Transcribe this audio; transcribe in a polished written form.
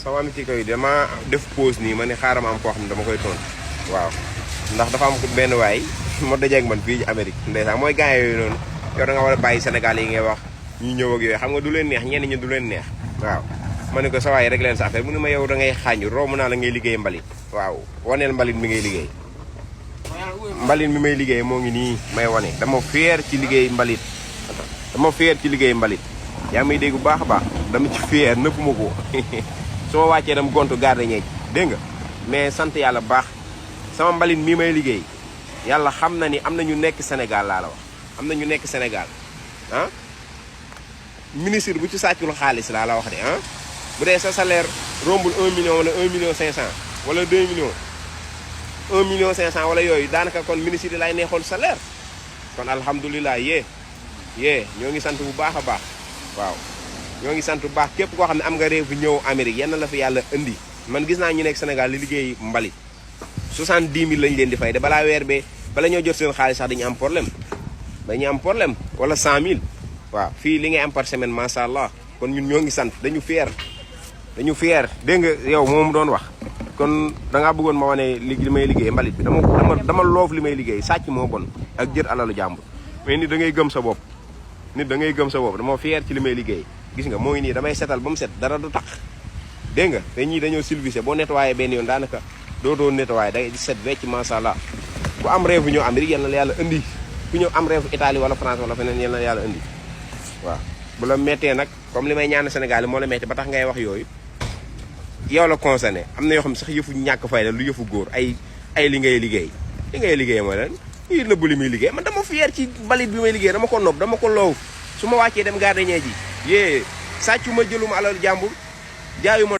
sama am ci koy dama def pause nii ma ne xaaral ma am koo xam ne dama koy tontu waaw ndax dafa am benn waay moo dajeeg man fii ci Amérique ndeysaan mooy gars yooyu noonu yow da nga war a bàyyi Sénégal yi ngay wax ñu ñëw ak yooyu xam nga du leen neex ñenn ñi du leen neex waaw ma ne ko sa waay rek leen sa affaire mu ne ma yow da ngay xaañu romb naa la ngay liggéey mbalit waaw waneel mbalit mi ngay liggéey mbalit mi may liggéey moo ngi nii may wane dama fier ci liggéey mbalit yaa may dégg bu baax a baax dama ci fier nëpp ma ko su ma wàccee dama gontu garde ñeej dégg nga mais sant yàlla baax sama mbalit mii may liggéey yàlla xam na ni am na ñu nekk Sénégal laa la wax am na ñu nekk Sénégal ah ministre bu ci sàccul xaalis laa la wax de ah bu dee sa salaire rombul 1 million wala 1 million 500 wala 2 millions 1 million 500 wala yooyu daanaka kon ministre yi lay neexoon salaire kon alhamdulilah yee ñoo ngi sant bu baax a baax waaw ñoo ngi sant bu baax képp koo xam ne am nga réew fi ñëw Amérique yenn la fi yàlla indi man gis naa ñu nekk Sénégal li liggéey mbalit 70 000 lañ leen di fay de balaa weer bee bala ñoo jot seen xaalis sax dañu am problème wala 100 000 waaw fii li ngay am par semaine macha allah kon ñun ñoo ngi sant dañu fier dégg nga yow moom doon wax kon da ngaa bëggoon ma wane li may liggéey mbalit bi dama loof li may liggéey sàcc moo bon ak jër alalu jàmbur mais nit da ngay gëm sa bopp dama fier ci li may liggéey gis nga moo ngi nii damay setal ba mu set dara du tax dégg nga te ñii dañoo silvissé boo nettoyé benn yoon daanaka dootoo nettoyé day set wecc macha allah ku am réew ñëw Amérique yal na la yàlla indi ku ñëw am réew Italie wala France wala feneen yal na la yàlla indi waaw bu la méttee nag comme li may ñaan Sénégal moo la métti ba tax ngay wax yooyu yow la concerné am na yoo xam sax yëfu ñàkk fayda lu yëfu góor ay li ngay liggéey mooy lan ñii nëbb li muy liggéey man dama fier ci mbalit bi may liggéey dama ko nopp dama ko loow su ma wàccee dem gardien ji sàccu ma jëluma alal jàmbur jaayu ma